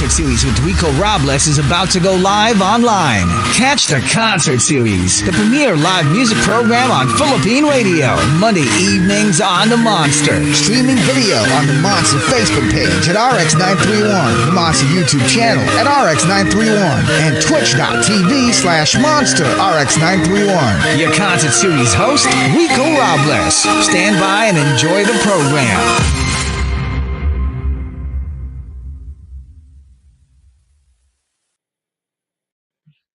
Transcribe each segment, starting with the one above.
Concert Series with Rico Robles is about to go live online. Catch the Concert Series, the premier live music program on Philippine radio, Monday evenings on the Monster. Streaming video on the Monster Facebook page at RX931, the Monster YouTube channel at RX931, and twitch.tv/Monster RX931. Your Concert Series host, Rico Robles. Stand by and enjoy the program.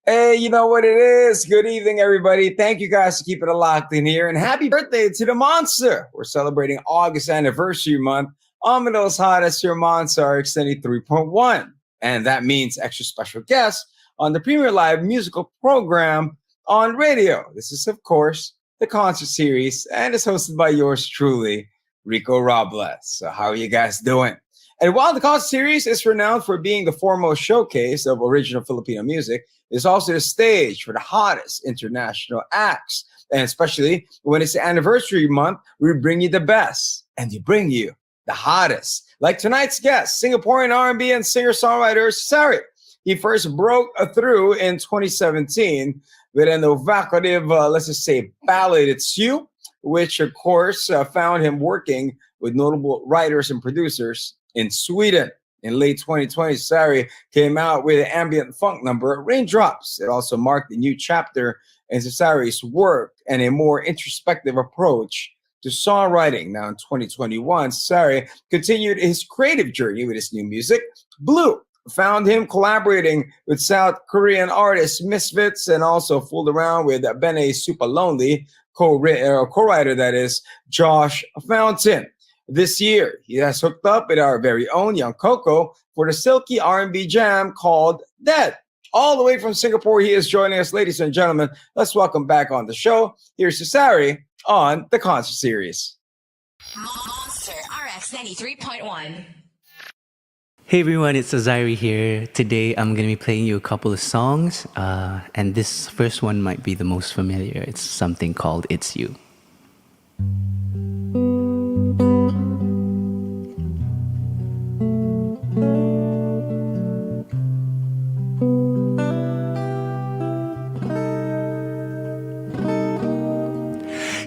Hey, you know what it is? Good evening, everybody. Thank you guys for keeping it locked in here. And happy birthday to the Monster. We're celebrating August anniversary month on Manila's hottest, your Monster RX93.1. And that means extra special guests on the premier live musical program on radio. This is, of course, the Concert Series, and it's hosted by yours truly, Rico Robles. So how are you guys doing? And while the Concert Series is renowned for being the foremost showcase of original Filipino music, it's also the stage for the hottest international acts. And especially when it's the anniversary month, we bring you the best, and we bring you the hottest. Like tonight's guest, Singaporean R&B and singer-songwriter Sezairi. He first broke through in 2017 with an evocative, let's just say, ballad, It's You, which, of course, found him working with notable writers and producers in Sweden. In late 2020, Sezairi came out with an ambient funk number, Raindrops. It also marked a new chapter in Sezairi's work and a more introspective approach to songwriting. Now, in 2021, Sezairi continued his creative journey with his new music. Blue found him collaborating with South Korean artist Misfits, and also fooled around with Bene Super Lonely co-writer, that is, Josh Fountain. This year, he has hooked up with our very own Young Coco for the silky R&B jam called Dead. All the way from Singapore, he is joining us, ladies and gentlemen. Let's welcome back on the show. Here's Sezairi on the Concert Series. Monster RX93.1. Hey everyone, it's Sezairi here. Today I'm going to be playing you a couple of songs, and this first one might be the most familiar. It's something called It's You.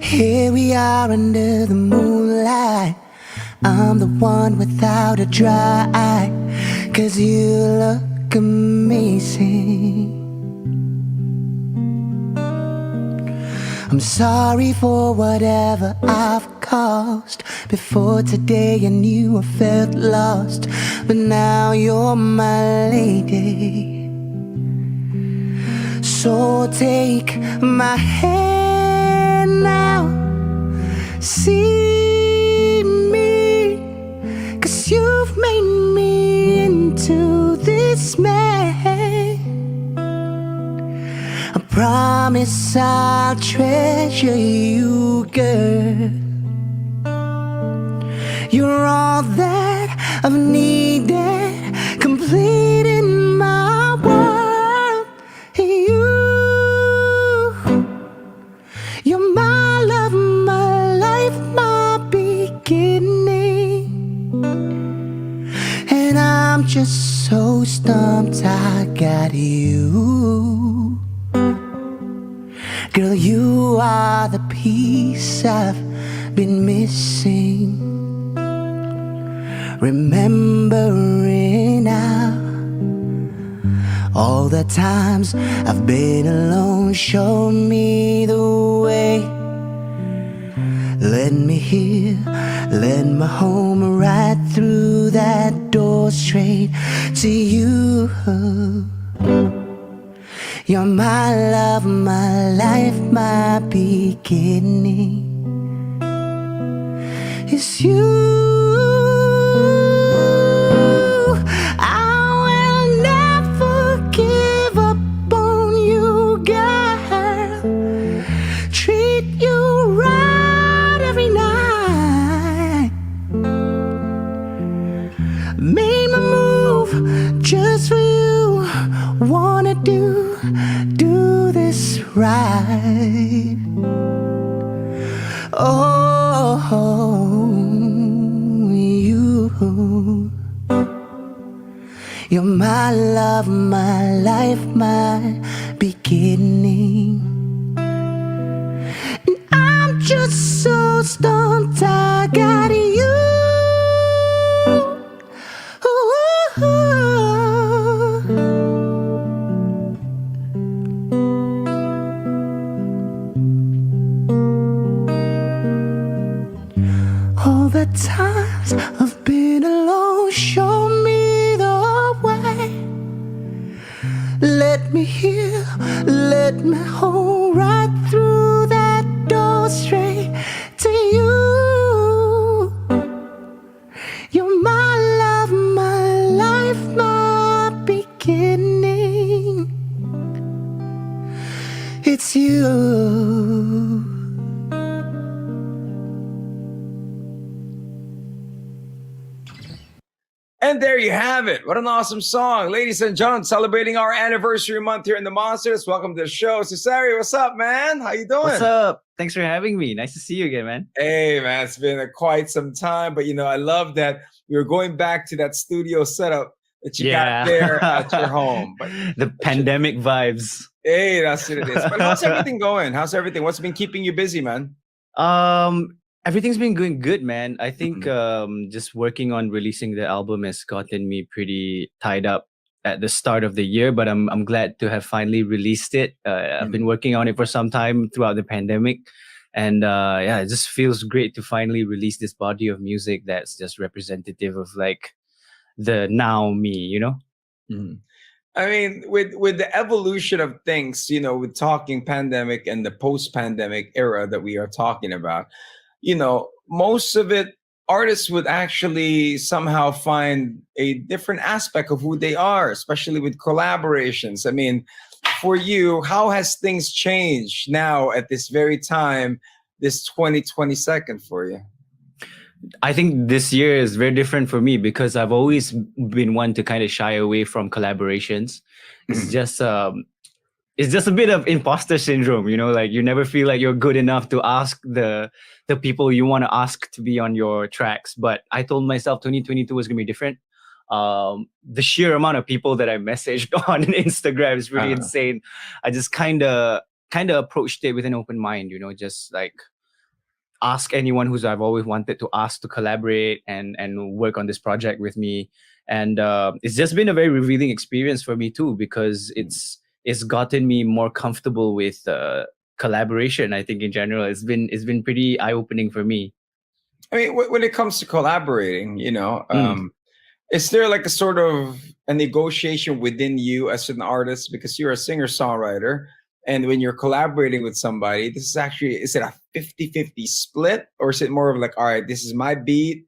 Here we are under the moonlight. I'm the one without a dry eye, 'cause you look amazing. I'm sorry for whatever I've caused. Before today I knew I felt lost, but now you're my lady. So take my hand now, see me, 'cause you've made me into this man. I promise I'll treasure you, girl. You're all that I've needed, complete in my world. You're my love, my life, my beginning. And I'm just so stumped I got you. Girl, you are the piece I've been missing. Remembering now all the times I've been alone, show me the way. Let me hear, let me home right through that door straight to you. You're my love, my life, my beginning. It's you. Just for you, wanna do this right. Oh, You're my love, my life, my beginning. And I'm just so stumped, I got you. All the times I've been alone, show me the way. Let me hear, let me hold right through that door straight to you. You're my love, my life, my beginning. It's you. And there you have it. What an awesome song. Ladies and gentlemen, celebrating our anniversary month here in the Monsters. Welcome to the show. Sezairi, what's up, man? How you doing? What's up? Thanks for having me. Nice to see you again, man. Hey, man, it's been quite some time. But, I love that you're going back to that studio setup that you got there at your home. But the pandemic vibes. Hey, that's what it is. But how's everything going? How's everything? What's been keeping you busy, man? Everything's been going good, man. I think just working on releasing the album has gotten me pretty tied up at the start of the year, but I'm glad to have finally released it. I've been working on it for some time throughout the pandemic, and yeah, it just feels great to finally release this body of music that's just representative of like the now me, I mean, with the evolution of things, with talking pandemic and the post-pandemic era that we are talking about, most of it, artists would actually somehow find a different aspect of who they are, especially with collaborations. I mean, for you, how has things changed now at this very time, this 2022 for you? I think this year is very different for me because I've always been one to kind of shy away from collaborations. It's just a bit of imposter syndrome, like you never feel like you're good enough to ask the people you want to ask to be on your tracks. But I told myself 2022 was gonna be different. The sheer amount of people that I messaged on Instagram is really insane. I just kind of approached it with an open mind, just like ask anyone who's I've always wanted to ask to collaborate and work on this project with me. And it's just been a very revealing experience for me too, because it's gotten me more comfortable with collaboration. I think in general, it's been pretty eye-opening for me. I mean, when it comes to collaborating, is there like a sort of a negotiation within you as an artist, because you're a singer-songwriter, and when you're collaborating with somebody, is it a 50-50 split, or is it more of like, all right, this is my beat,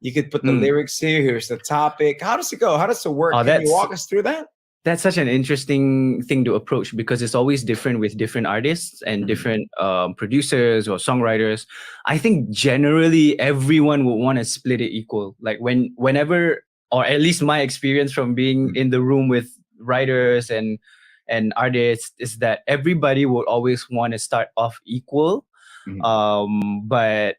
you could put the lyrics here, here's the topic. How does it go? How does it work? Can you walk us through that? That's such an interesting thing to approach because it's always different with different artists and different producers or songwriters. I think generally everyone would want to split it equal. Like whenever, or at least my experience from being in the room with writers and artists is that everybody would always want to start off equal. But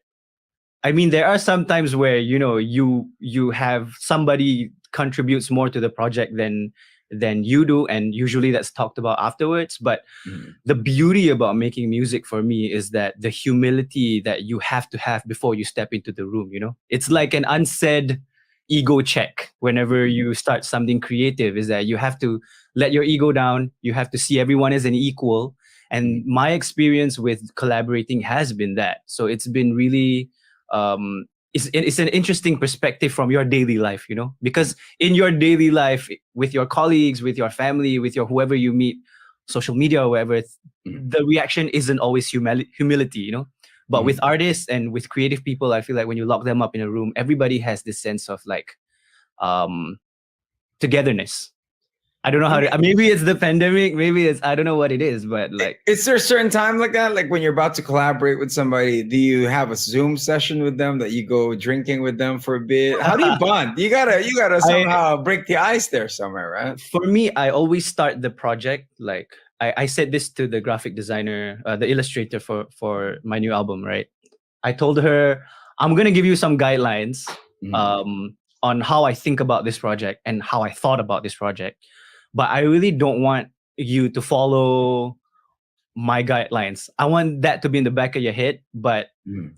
I mean, there are some times where, you have somebody contributes more to the project than you do, and usually that's talked about afterwards. But the beauty about making music for me is that the humility that you have to have before you step into the room, it's like an unsaid ego check whenever you start something creative, is that you have to let your ego down, you have to see everyone as an equal. And my experience with collaborating has been that. So it's been really it's an interesting perspective from your daily life, because in your daily life with your colleagues, with your family, with your whoever you meet, social media or whatever, the reaction isn't always humility, but with artists and with creative people, I feel like when you lock them up in a room, everybody has this sense of like togetherness. I don't know how to, maybe it's the pandemic, maybe it's, I don't know what it is, but like. Is there a certain time like that? Like when you're about to collaborate with somebody, do you have a Zoom session with them that you go drinking with them for a bit? How do you bond? You gotta somehow break the ice there somewhere, right? For me, I always start the project, like I said this to the graphic designer, the illustrator for my new album, right? I told her, I'm going to give you some guidelines. on how I think about this project and how I thought about this project. But I really don't want you to follow my guidelines. I want that to be in the back of your head. But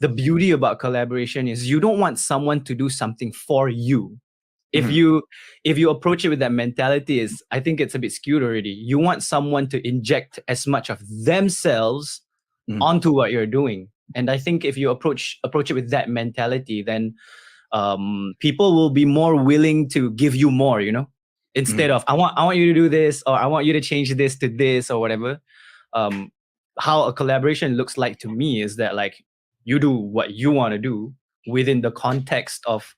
the beauty about collaboration is you don't want someone to do something for you. If you approach it with that mentality, I think it's a bit skewed already. You want someone to inject as much of themselves onto what you're doing. And I think if you approach it with that mentality, then people will be more willing to give you more, instead of I want you to do this, or I want you to change this to this or whatever. How a collaboration looks like to me is that like you do what you want to do within the context of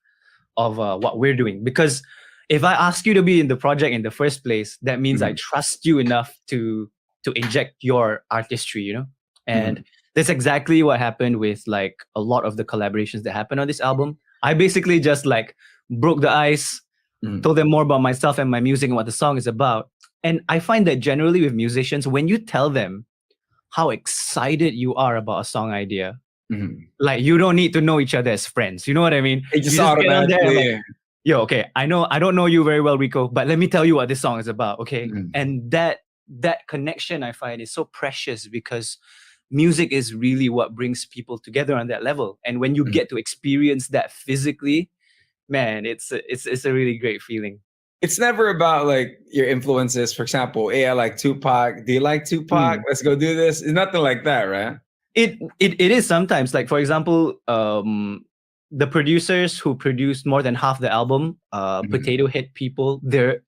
what we're doing. Because if I ask you to be in the project in the first place, that means I trust you enough to inject your artistry, and that's exactly what happened with like a lot of the collaborations that happened on this album. I basically just like broke the ice, told them more about myself and my music and what the song is about. And I find that generally with musicians, when you tell them how excited you are about a song idea, like you don't need to know each other as friends. You know what I mean? It just get on there and automatically. like, yo, okay, I don't know you very well, Rico, but let me tell you what this song is about, okay? And that connection I find is so precious, because music is really what brings people together on that level. And when you get to experience that physically, man, it's a really great feeling. It's never about like your influences. For example, hey, I like Tupac. Do you like Tupac? Let's go do this. It's nothing like that, right? It is sometimes. Like, for example, the producers who produced more than half the album, Potato Head people, they're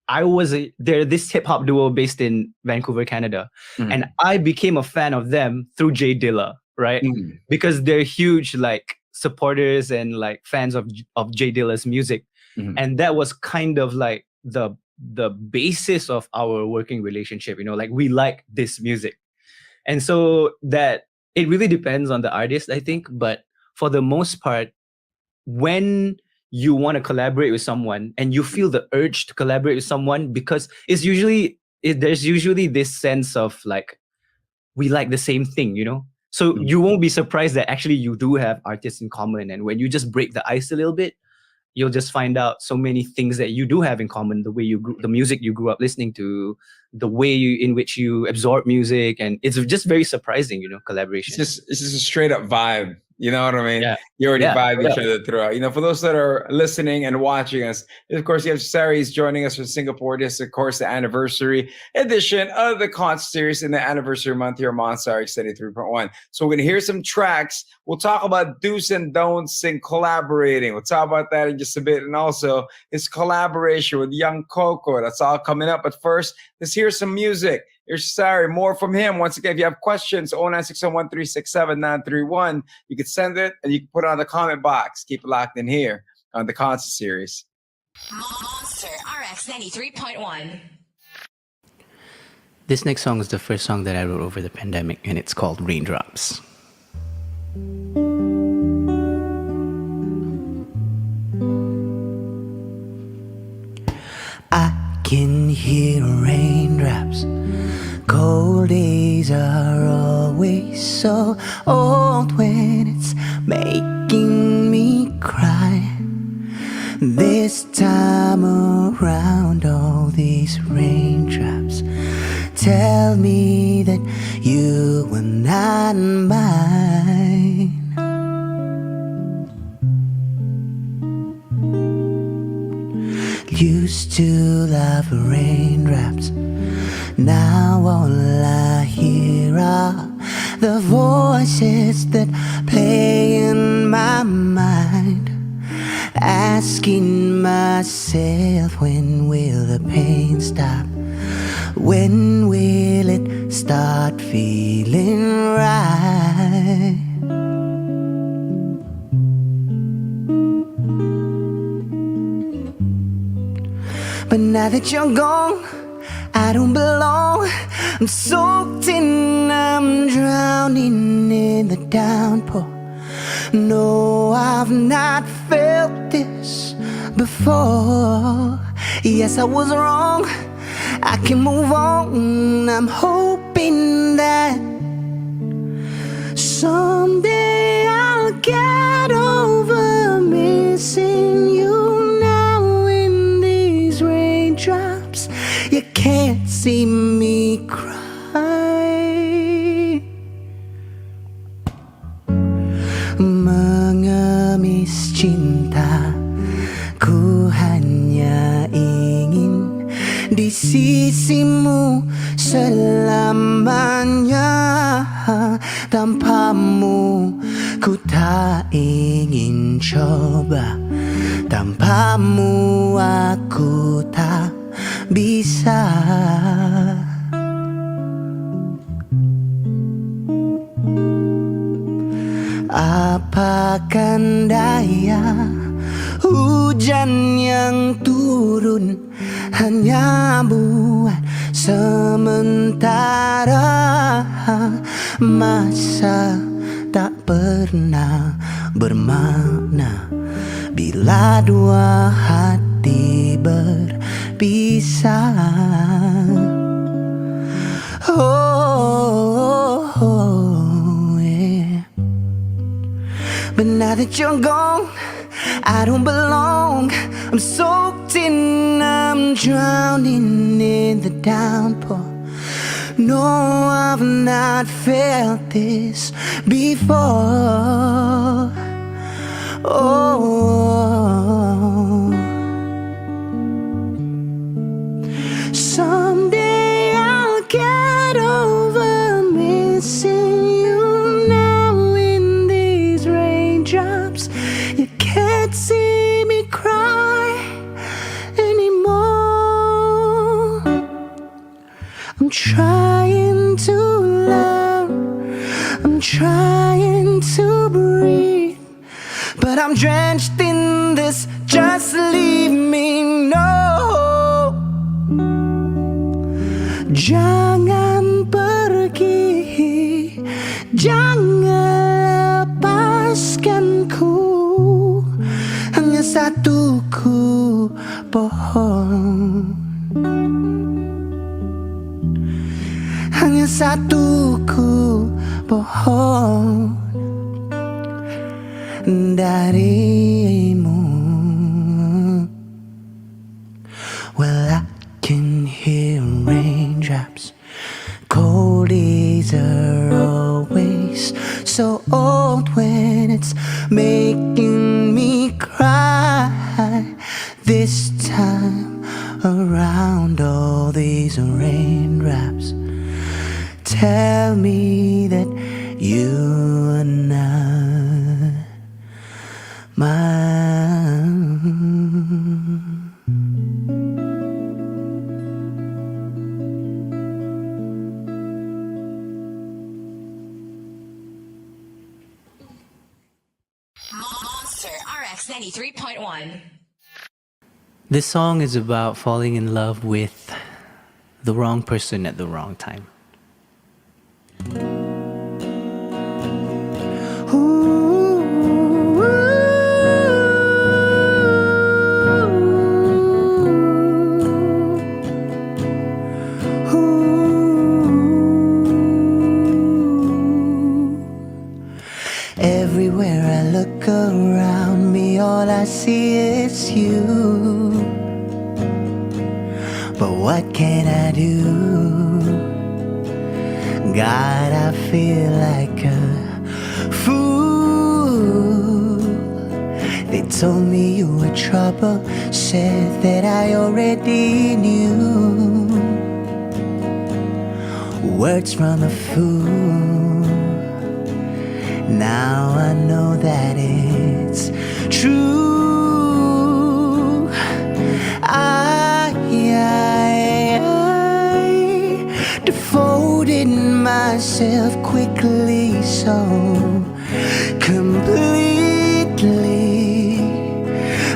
this hip hop duo based in Vancouver, Canada. And I became a fan of them through Jay Dilla, right? Because they're huge like supporters and like fans of Jay Dilla's music. And that was kind of like the basis of our working relationship, like we like this music. And so that it really depends on the artist, I think. But for the most part, when you want to collaborate with someone and you feel the urge to collaborate with someone, because there's usually this sense of like, we like the same thing, So you won't be surprised that actually you do have artists in common. And when you just break the ice a little bit, you'll just find out so many things that you do have in common. The way the music you grew up listening to, the way in which you absorb music. And it's just very surprising, collaboration. It's just a straight up vibe. You know what I mean? Yeah. You already vibe each other throughout. For those that are listening and watching us, of course, you have Sezairi joining us from Singapore. This is, of course, the anniversary edition of the concert series in the anniversary month here on Monster RX93.1. So we're going to hear some tracks. We'll talk about do's and don'ts in collaborating. We'll talk about that in just a bit. And also his collaboration with Young Coco. That's all coming up. But first, let's hear some music. Here's Sezairi, more from him. Once again, if you have questions, 0961-367-931, you can send it and you can put it on the comment box. Keep it locked in here on the concert series. Monster RX 93.1. This next song is the first song that I wrote over the pandemic, and it's called Raindrops. I can hear raindrops. Cold days are always so old when it's making me cry. This time around, all these raindrops tell me that you were not mine. Used to love raindrops. Now all I hear are the voices that play in my mind, asking myself, when will the pain stop? When will it start feeling right? But now that you're gone, I don't belong. I'm soaked in, I'm drowning in the downpour. No, I've not felt this before. Yes, I was wrong, I can move on. I'm hoping that someday I'll get over missing you Ku hanya ingin di sisimu selamanya. Tanpamu ku tak ingin coba. Tanpamu aku tak bisa. Apakan daya hujan yang turun hanya buat sementara. Masa tak pernah bermakna bila dua hati berpisah. Yeah. But now that you're gone, I don't belong. I'm soaked in, I'm drowning in the downpour. No, I've not felt this before. Oh, someday I'll get over missing you. Now in these raindrops, you can't see me cry anymore. I'm trying to learn, I'm trying to breathe, but I'm drenched in this, just leave me, no. Jangan pergi, jangan lepaskanku. Hanya satu ku pohon, hanya satu ku pohon darimu. Well, I can hear raindrops. Cold days are always so old when it's making me cry. This time around, all these raindrops tell me that you are not mine. Monster RX 93.1. This song is about falling in love with the wrong person at the wrong time. Everywhere I look around me, all I see is you. But what can I do? God, I feel like a fool. They told me you were trouble, said that I already knew. Words from a fool. Now I know that it's true. I devoted myself quickly, so completely.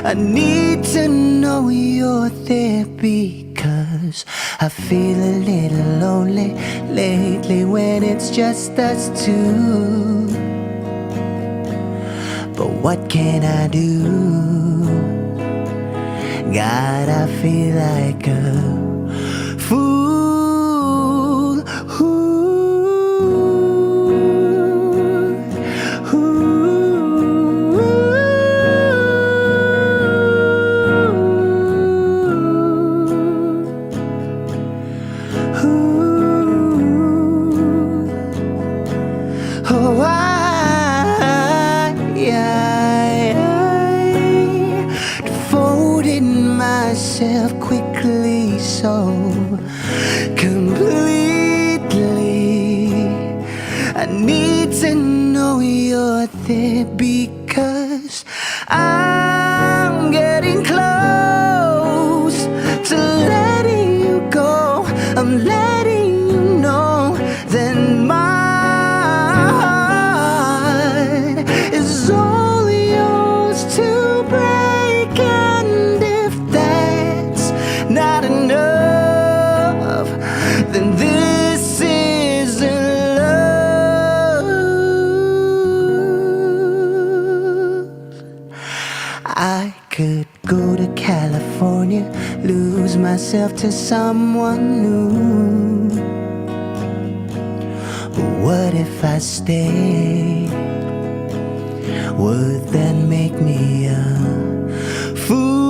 I need to know you're there because I feel a little lonely lately when it's just us two. But what can I do? God, I feel like a fool. myself quickly, so completely. I need to know you're there because I'm getting close to letting you go. I'm letting you know that my heart is all yours to break. And if that's not enough, then this is love. I could go to California, lose myself to someone new. But what if I stay? Would that make me a fool?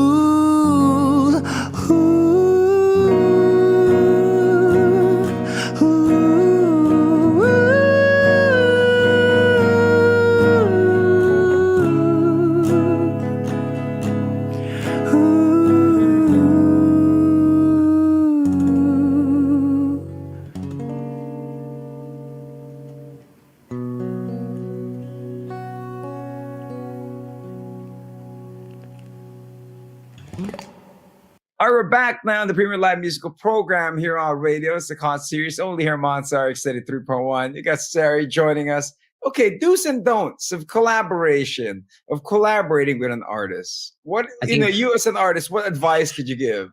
All right, we're back now on the Premier Live Musical Program here on radio. It's the concert series only here on Monster RX93.1. You got Sezairi joining us. Okay, do's and don'ts of collaboration, of collaborating with an artist. What, you as an artist, what advice could you give?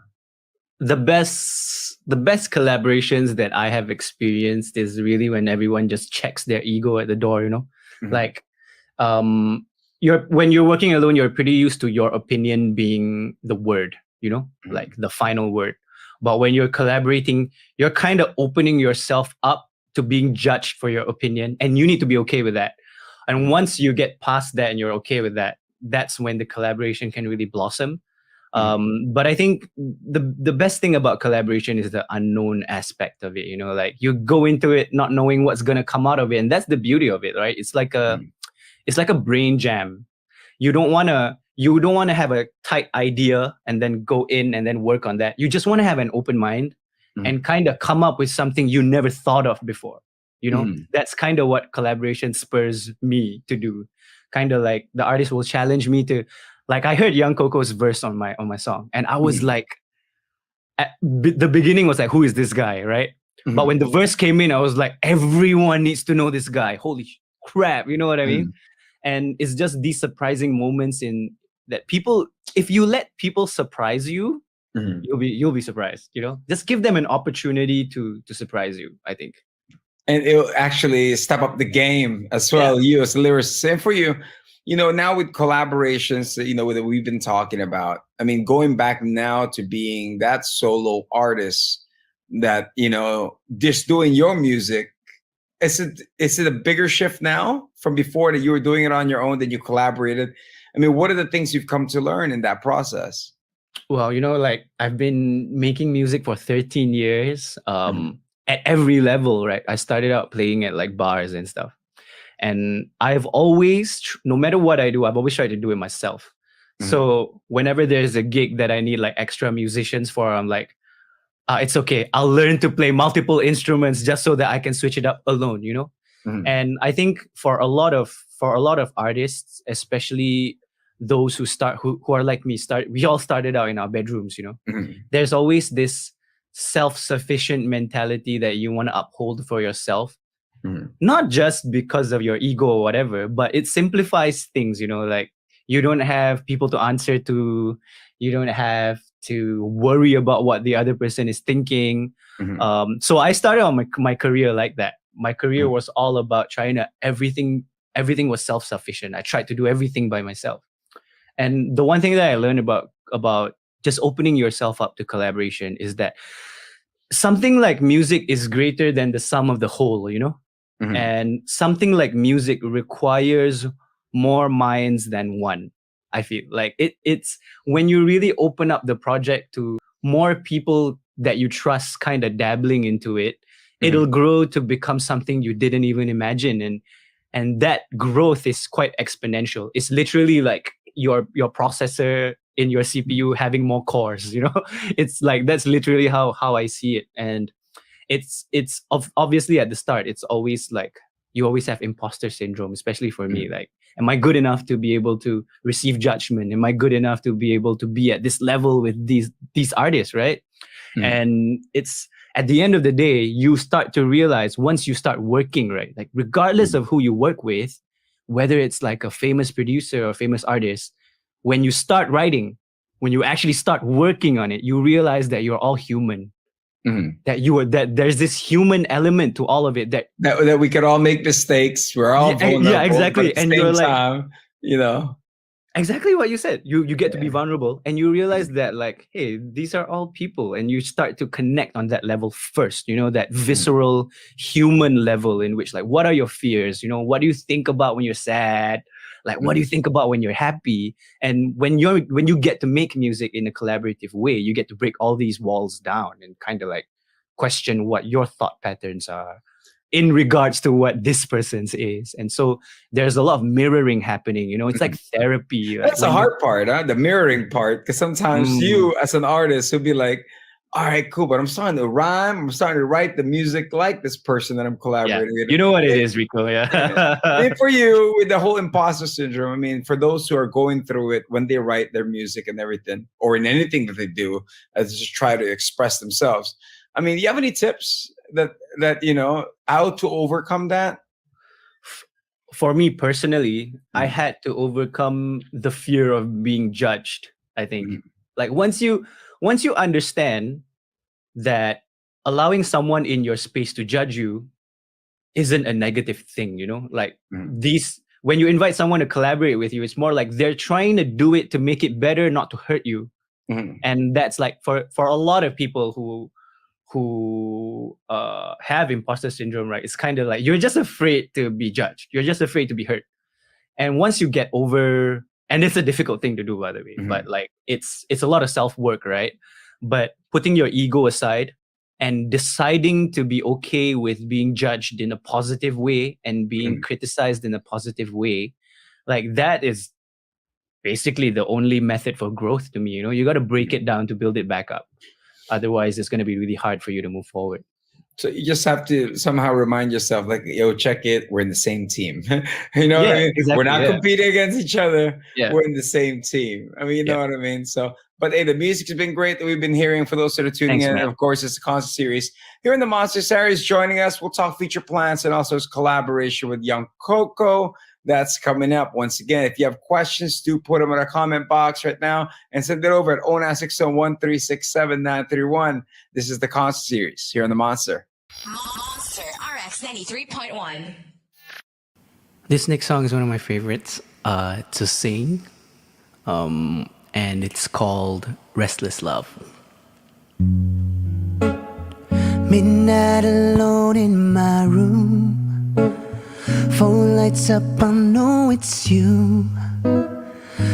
The best collaborations that I have experienced is really when everyone just checks their ego at the door, Mhm. Like when you're working alone, you're pretty used to your opinion being the word, like the final word. But when you're collaborating, you're kind of opening yourself up to being judged for your opinion, and you need to be okay with that. And once you get past that and you're okay with that, that's when the collaboration can really blossom. But I think the best thing about collaboration is the unknown aspect of it. Like you go into it not knowing what's gonna come out of it, and that's the beauty of it, right? It's like a brain jam. You don't want to have a tight idea and then go in and then work on that. You just want to have an open mind and kind of come up with something you never thought of before. That's kind of what collaboration spurs me to do. Kind of like the artist will challenge me to, like, I heard Young Coco's verse on my song, and I was like, at the beginning was like, who is this guy, right? But when the verse came in, I was like, everyone needs to know this guy. Holy crap, you know what I mean? And it's just these surprising moments in that people, if you let people surprise you, you'll be surprised. Just give them an opportunity to surprise you, I think. And it'll actually step up the game as well. Yeah. You as a lyricist, and for you, now with collaborations, that we've been talking about. I mean, going back now to being that solo artist that just doing your music. Is it a bigger shift now from before that you were doing it on your own, then you collaborated? I mean, what are the things you've come to learn in that process? Well, like I've been making music for 13 years at every level, right? I started out playing at like bars and stuff. And I've always, no matter what I do, I've always tried to do it myself. So whenever there's a gig that I need like extra musicians for, I'm like, it's okay. I'll learn to play multiple instruments just so that I can switch it up alone, And I think for a lot of artists, especially those who are like me, we all started out in our bedrooms, There's always this self-sufficient mentality that you want to uphold for yourself. Not just because of your ego or whatever, but it simplifies things, like you don't have people to answer to, you don't have to worry about what the other person is thinking. So I started on my career like that. My career was all about trying to everything was self-sufficient. I tried to do everything by myself. And the one thing that I learned about just opening yourself up to collaboration is that something like music is greater than the sum of the whole, And something like music requires more minds than one. I feel like it's when you really open up the project to more people that you trust kind of dabbling into it, it'll grow to become something you didn't even imagine. And that growth is quite exponential. It's literally like your processor in your CPU having more cores, you know? It's like that's literally how I see it. And obviously at the start, it's always like you always have imposter syndrome, especially for me. Like, am I good enough to be able to receive judgment? Am I good enough to be able to be at this level with these artists, right? And it's at the end of the day, you start to realize once you start working, right? Like regardless of who you work with, whether it's like a famous producer or famous artist, when you start writing, when you actually start working on it, you realize that you're all human. That there's this human element to all of it that we could all make mistakes. We're all vulnerable. Yeah, exactly. But at And the you're same like, time, you know, exactly what you said. You get to be vulnerable, and you realize that like, hey, these are all people, and you start to connect on that level first. You know, that visceral human level in which like, what are your fears? You know, what do you think about when you're sad? Like, what do you think about when you're happy? And when you get to make music in a collaborative way, you get to break all these walls down and kind of like question what your thought patterns are in regards to what this person's is. And so there's a lot of mirroring happening. You know, it's like therapy. Like that's the hard part, huh? The mirroring part. Because sometimes you, as an artist, will be like, all right, cool, but I'm starting to rhyme. I'm starting to write the music like this person that I'm collaborating with. You know what it is, Rico. Yeah. And for you, with the whole imposter syndrome, I mean, for those who are going through it when they write their music and everything, or in anything that they do, as just try to express themselves. I mean, do you have any tips that you know how to overcome that? For me personally, I had to overcome the fear of being judged. I think, like once you understand that allowing someone in your space to judge you isn't a negative thing, you know, like when you invite someone to collaborate with you, it's more like they're trying to do it to make it better, not to hurt you. And that's like for a lot of people who have imposter syndrome, right? It's kind of like you're just afraid to be judged. You're just afraid to be hurt. And once you get over, and it's a difficult thing to do, by the way, but like it's a lot of self-work, right? But putting your ego aside and deciding to be okay with being judged in a positive way and being criticized in a positive way, like that is basically the only method for growth to me. You know, you got to break it down to build it back up. Otherwise, it's going to be really hard for you to move forward. So you just have to somehow remind yourself, like, yo, check it. We're in the same team. You know what I mean? Exactly, we're not competing against each other. Yeah. We're in the same team. I mean, you know what I mean? So, but hey, the music's been great that we've been hearing for those that are tuning in. Man. And of course, it's a concert series. Here in the Monster series, joining us, we'll talk feature plans and also his collaboration with Young Coco. That's coming up. Once again, if you have questions, do put them in our comment box right now and send it over at 0960-1367931. This is the concert series here on the Monster. Monster RX93.1. This next song is one of my favorites to sing, and it's called Restless Love. Midnight alone in my room, phone lights up, I know it's you.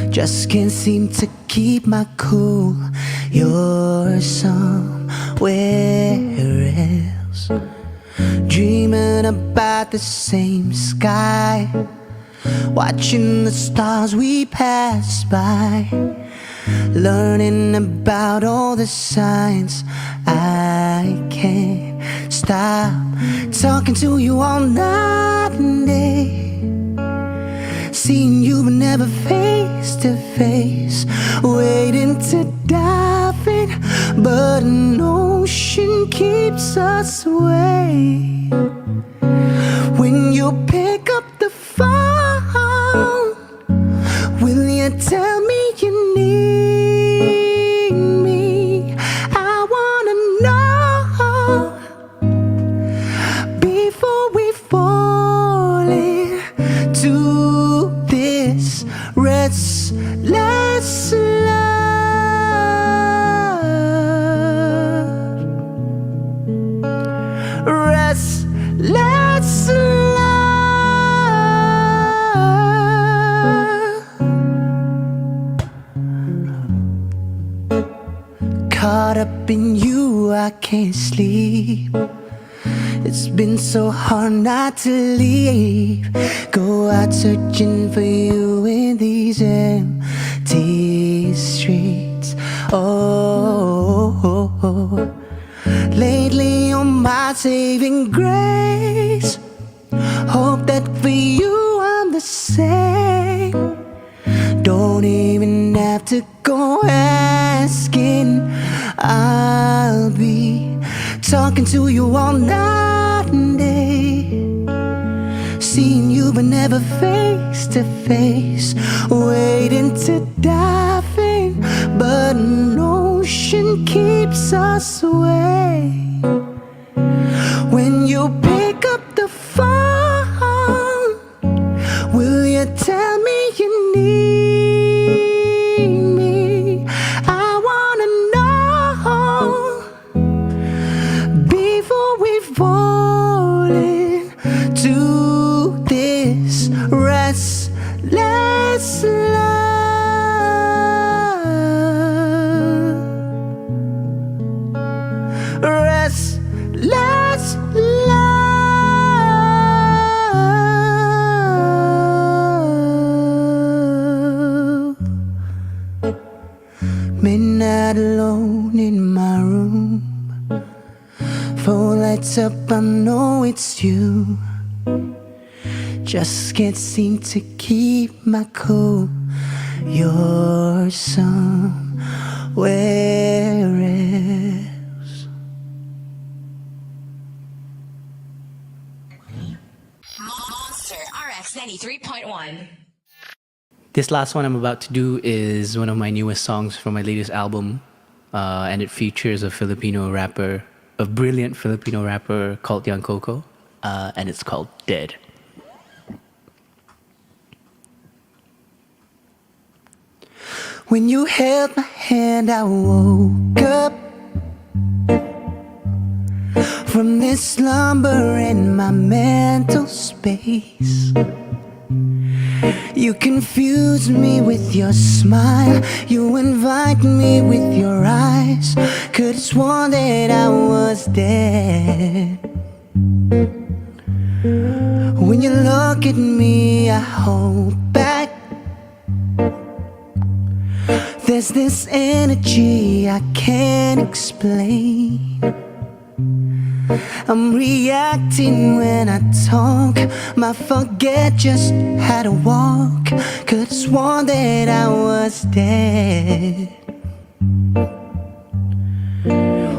Just can't seem to keep my cool. You're somewhere else, dreaming about the same sky, watching the stars we pass by, learning about all the signs. I can't stop talking to you all night and day, seeing you but never face to face, waiting to dive in, but an ocean keeps us away. When you pick up the phone, will you tell me you need me? I wanna know before we fall into this restless love. Restless love. Caught up in you, I can't sleep. It's been so hard not to leave. Go out searching for you in these empty these streets. Oh, lately you're my saving grace. Hope that for you I'm the same. Don't even have to go asking. I'll be talking to you all night and day, seeing you but never face to face, waiting to dive in, but an ocean keeps us away. When you pick up the phone, will you tell me you need me? I wanna know before we fall into this restless love. Restless love. Midnight alone in my room, phone lights up, I know it's you. Just can't seem to keep my cool. You're somewhere else. Monster RX93.1. This last one I'm about to do is one of my newest songs from my latest album, and it features a brilliant Filipino rapper called Young Coco, and it's called Dead. When you held my hand, I woke up from this slumber in my mental space. You confuse me with your smile, you invite me with your eyes. Could've sworn that I was dead. When you look at me, I hold back. There's this energy I can't explain. I'm reacting when I talk, might forget just how to walk. Could've sworn that I was dead.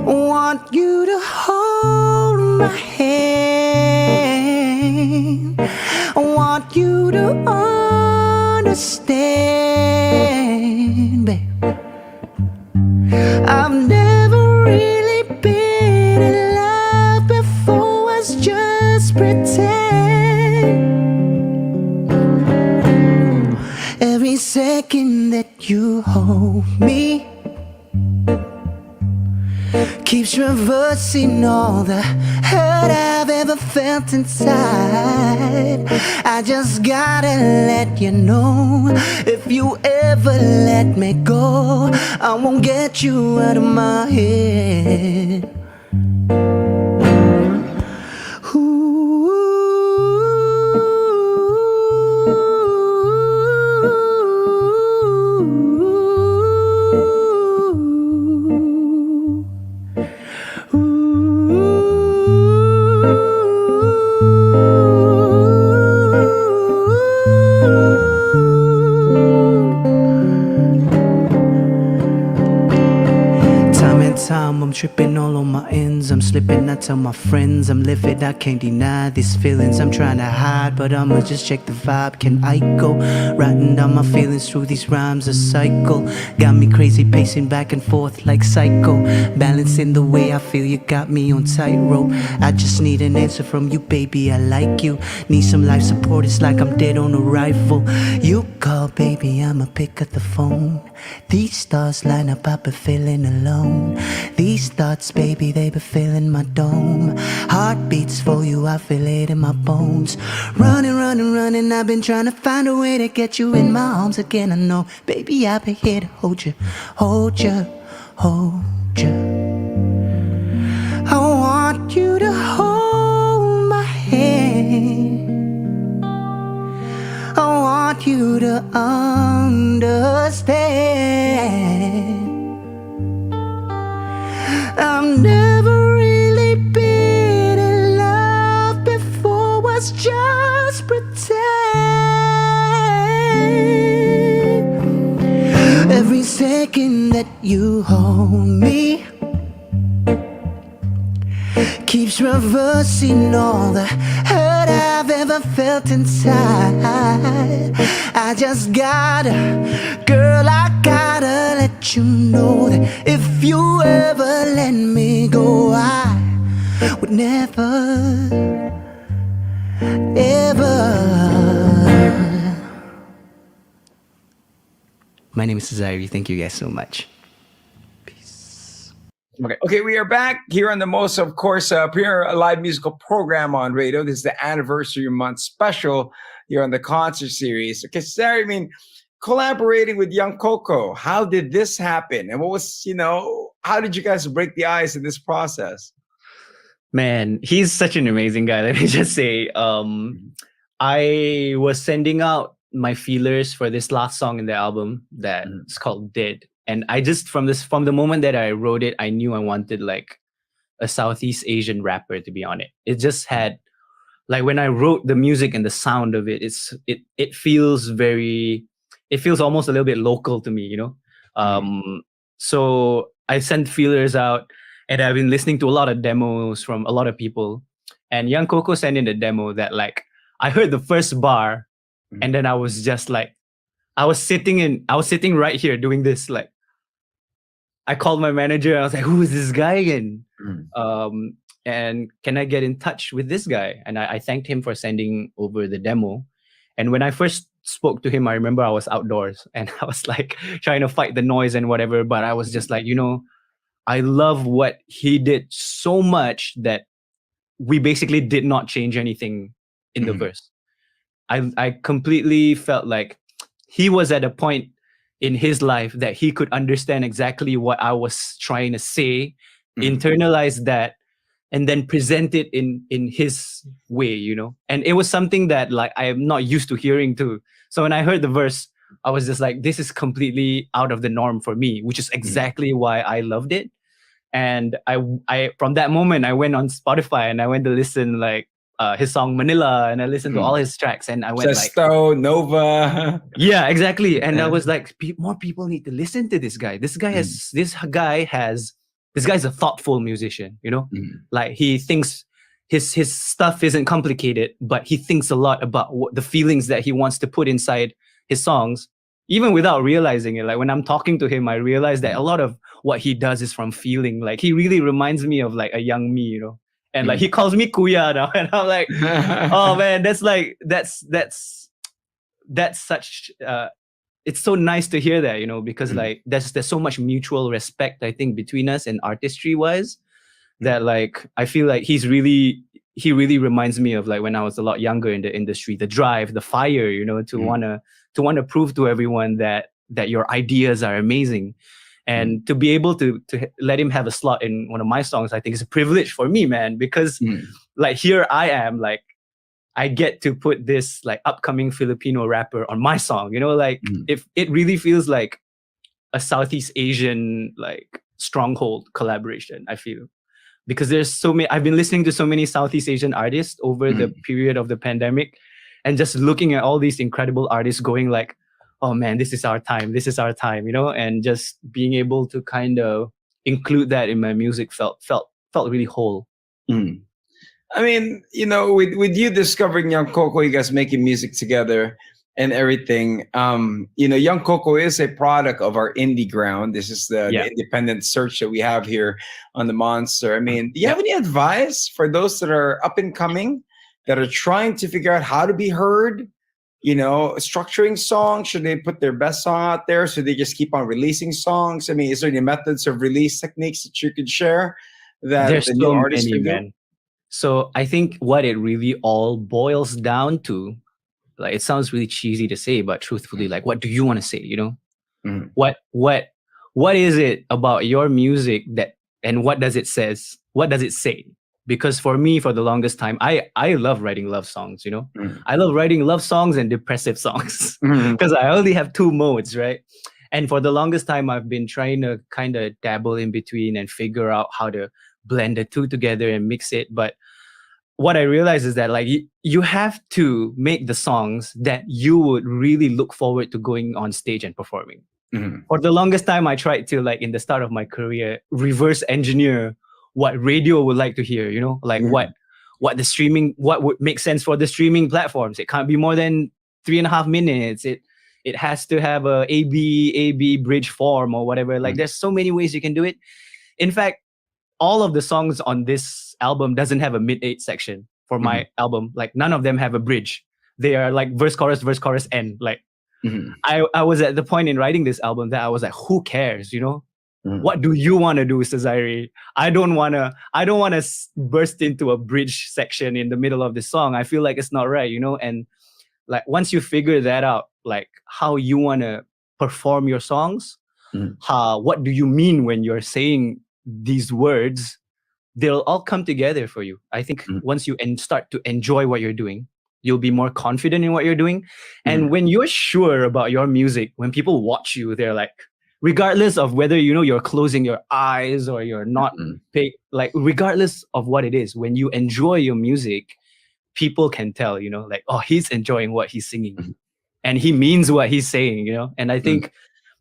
Want you to hold my hand. I want you to understand, babe. I've never really been in love before, was just pretend. Every second that you hold me keeps reversing all the hurt I've ever felt inside. I just gotta let you know, if you ever let me go, I won't get you out of my head. I'm tripping all on my ends, I'm slipping, I tell my friends I'm livid, I can't deny these feelings I'm trying to hide, but I'ma just check the vibe. Can I go? Writing down my feelings through these rhymes, a cycle got me crazy, pacing back and forth like psycho, balancing the way I feel, you got me on tightrope. I just need an answer from you, baby, I like you. Need some life support, it's like I'm dead on arrival. You call, baby, I'ma pick up the phone. These stars line up, I've been feeling alone. These thoughts, baby, they been filling my dome. Heartbeats for you, I feel it in my bones. Running, running, running, I've been trying to find a way to get you in my arms again. I know, baby, I've been here to hold you, hold you, hold you. I want you to hold my hand. I want you to understand. I've never really been in love before, was just pretend. Every second that you hold me keeps reversing all the hurt I've ever felt inside. I just gotta, girl, I gotta let you know that if you ever let me go, I would never, ever. My name is Sezairi. Thank you guys so much. Okay, we are back here on the most, of course, premier live musical program on radio. This is the anniversary month special here on the concert series. Okay, Sarah, I mean, collaborating with Young Coco, how did this happen? And what was, how did you guys break the ice in this process? Man, he's such an amazing guy. Let me just say, I was sending out my feelers for this last song in the album that's called Dead. And I just, from the moment that I wrote it, I knew I wanted like a Southeast Asian rapper to be on it. It just had, like, when I wrote the music and the sound of it, it feels almost a little bit local to me, So I sent feelers out, and I've been listening to a lot of demos from a lot of people. And Young Coco sent in a demo that, like, I heard the first bar, and then I was just like, I was sitting right here doing this, like, I called my manager and I was like, who is this guy again? And can I get in touch with this guy? And I thanked him for sending over the demo. And when I first spoke to him, I remember I was outdoors and I was like trying to fight the noise and whatever. But I was just like, I love what he did so much that we basically did not change anything in the verse. I completely felt like he was at a point in his life that he could understand exactly what I was trying to say, internalize that, and then present it in his way, And it was something that, like, I am not used to hearing too. So when I heard the verse, I was just like, this is completely out of the norm for me, which is exactly why I loved it. And I from that moment, I went on Spotify and I went to listen, like, his song Manila, and I listened to all his tracks, and I went Sesto, Nova. Yeah, exactly. And I was like, more people need to listen to this guy. This guy's a thoughtful musician, Like, he thinks his stuff isn't complicated, but he thinks a lot about the feelings that he wants to put inside his songs, even without realizing it. Like, when I'm talking to him, I realize that a lot of what he does is from feeling. Like, he really reminds me of, like, a young me, And like, he calls me Kuya now, and I'm like, oh man, that's such. It's so nice to hear that, because like there's so much mutual respect, I think, between us and artistry wise, that, like, I feel like he really reminds me of, like, when I was a lot younger in the industry, the drive, the fire, to wanna prove to everyone that your ideas are amazing. And to be able to let him have a slot in one of my songs, I think is a privilege for me, man, because like, here I am, like, I get to put this, like, upcoming Filipino rapper on my song, like, if it really feels like a Southeast Asian, like, stronghold collaboration, I feel, because there's so many, I've been listening to so many Southeast Asian artists over the period of the pandemic, and just looking at all these incredible artists going like, oh man, this is our time, and just being able to kind of include that in my music felt really whole. I mean, with you discovering Young Coco, you guys making music together and everything, Young Coco is a product of our indie ground. This is the independent search that we have here on the Monster. I mean, do you have any advice for those that are up and coming, that are trying to figure out how to be heard? Structuring songs, should they put their best song out there? Should they just keep on releasing songs? I mean, is there any methods of release techniques that you could share that there's the new so artists many, can do? man. So I think what it really all boils down to, like, it sounds really cheesy to say, but truthfully, like, what do you want to say? What is it about your music and what does it say? because for me, for the longest time, I love writing love songs, you know. Mm. I love writing love songs and depressive songs Mhm. because I only have two modes, right? And for the longest time, I've been trying to kind of dabble in between and figure out how to blend the two together and mix it. But what I realized is that like you have to make the songs that you would really look forward to going on stage and performing. Mhm. For the longest time, I tried to, like, in the start of my career, reverse engineer what radio would like to hear, you know, like Mhm. what would make sense for the streaming platforms. It can't be more than 3.5 minutes. It has to have a A B bridge form or whatever. Like, Mhm. there's so many ways you can do it. In fact, all of the songs on this album doesn't have a mid-8 section for my album. Like, none of them have a bridge. They are like verse, chorus, end. Like, Mhm. I was at the point in writing this album that I was like, who cares, you know? Mhm. What do you want to do, Sezairi? I don't wanna burst into a bridge section in the middle of the song. I feel like it's not right, you know? And like, once you figure that out, like how you wanna perform your songs, Mhm. what do you mean when you're saying these words, they'll all come together for you. I think Mhm. once you start to enjoy what you're doing, you'll be more confident in what you're doing. And Mhm. when you're sure about your music, when people watch you, they're like, regardless of whether, you know, you're closing your eyes or you're not Mhm. like, regardless of what it is, when you enjoy your music, people can tell, you know, like, oh, he's enjoying what he's singing Mhm. and he means what he's saying, you know. And I Mhm. think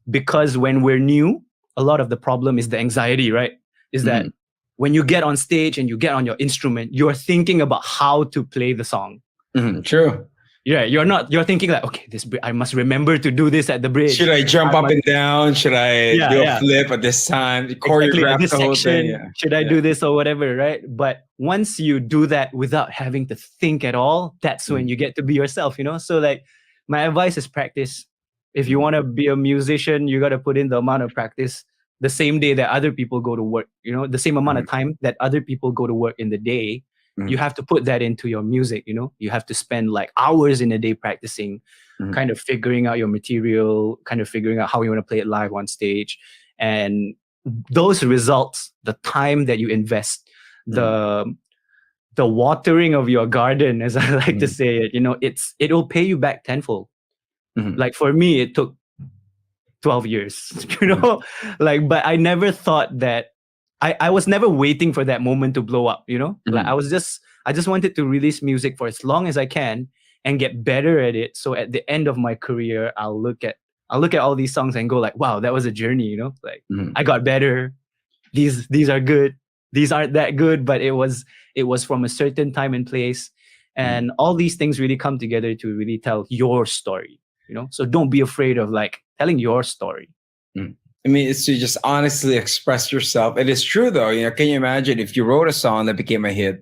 because when we're new, a lot of the problem is the anxiety, right? Is that Mhm. when you get on stage and you get on your instrument, you're thinking about how to play the song. Mhm. True. Yeah, you're thinking like, okay, I must remember to do this at the bridge. Should I jump I up must- and down? Should I yeah, do a yeah. flip at this time? Exactly, at Choreograph this the whole thing? section, Yeah. should I Yeah. do this or whatever, right? But once you do that without having to think at all, that's when Mm. you get to be yourself, you know? So like, my advice is practice. If you Mm. want to be a musician, you got to put in the amount of practice the same day that other people go to work, you know, the same amount of time that other people go to work in the day. Mm. You have to put that into your music, you know? You have to spend like hours in a day practicing, Mm. kind of figuring out your material, kind of figuring out how you want to play it live on stage. And those results, the time that you invest, the watering of your garden, as I like to say it, you know, it'll pay you back tenfold. Mhm. Like for me, it took 12 years, you know, like, but I never thought that I was never waiting for that moment to blow up, you know, like I just wanted to release music for as long as I can and get better at it. So at the end of my career, I'll look at all these songs and go like, wow, that was a journey, you know, like Mhm. I got better. These are good. These aren't that good, but it was from a certain time and place. And all these things really come together to really tell your story, you know? So don't be afraid of like telling your story. Mm. I mean, it's to just honestly express yourself. It is true, though. You know, can you imagine if you wrote a song that became a hit,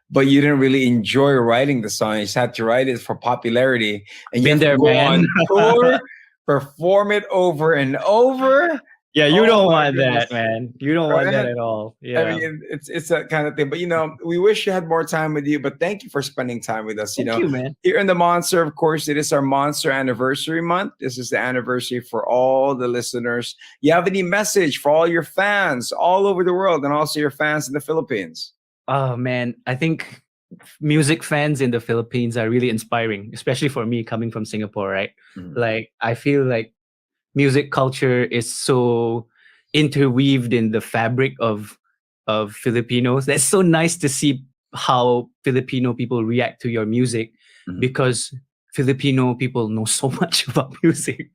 but you didn't really enjoy writing the song? You just had to write it for popularity, and you Been have to there, go man. on tour, perform it over and over. Yeah, you Oh don't my want that, goodness. man. You don't want that Right? at all. I Yeah. mean, it's that kind of thing. But you know, we wish you had more time with you. But thank you for spending time with us. You Thank know, you, man. here in the Monster, of course, it is our Monster anniversary month. This is the anniversary for all the listeners. You have any message for all your fans all over the world, and also your fans in the Philippines? Oh man, I think music fans in the Philippines are really inspiring, especially for me coming from Singapore, right? Mhm. Like I feel like music culture is so interweaved in the fabric of Filipinos. That's so nice to see how Filipino people react to your music Mhm. because Filipino people know so much about music,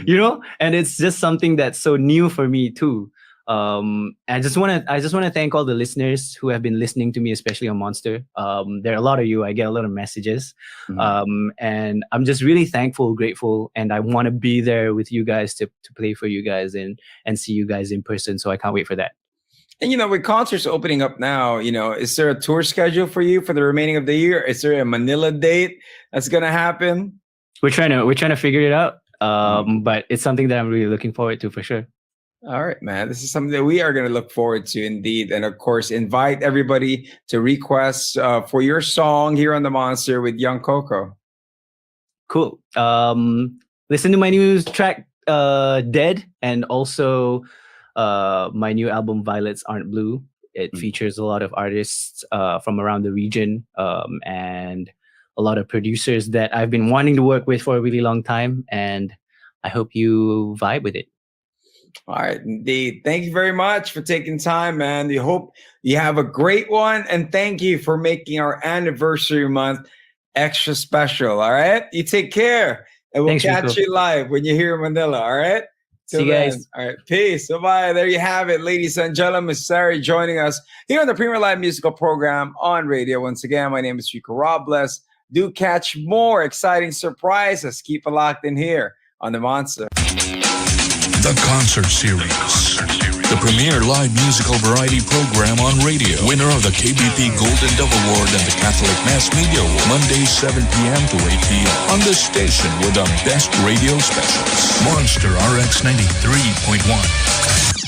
you know, and it's just something that's so new for me too. I just want to thank all the listeners who have been listening to me, especially on Monster. There are a lot of you. I get a lot of messages, Mhm. and I'm just really thankful, grateful, and I want to be there with you guys to play for you guys and see you guys in person. So I can't wait for that. And you know, with concerts opening up now, you know, is there a tour schedule for you for the remaining of the year? Is there a Manila date that's gonna happen? We're trying to figure it out, but it's something that I'm really looking forward to for sure. All right, man. This is something that we are going to look forward to indeed. And of course, invite everybody to request for your song here on The Monster with Young Coco. Cool. Listen to my new track, Dead, and also my new album, Violets Aren't Blue. It features a lot of artists from around the region, and a lot of producers that I've been wanting to work with for a really long time. And I hope you vibe with it. All right, indeed. Thank you very much for taking time, man. We hope you have a great one. And thank you for making our anniversary month extra special. All right. You take care. And we'll Thanks, catch Rico. you live when you're here in Manila. All right. Till See you then. guys. All right. Peace. Bye-bye. There you have it, ladies and gentlemen. Sezairi joining us here on the Premier Live Musical Program on radio. Once again, my name is Rico Robles. Do catch more exciting surprises. Keep it locked in here on the Monster. The Concert Series. The premier live musical variety program on radio. Winner of the KBP Golden Dove Award and the Catholic Mass Media Award. Mondays 7 p.m. to 8 p.m. on the station with the best radio specials. Monster RX93.1.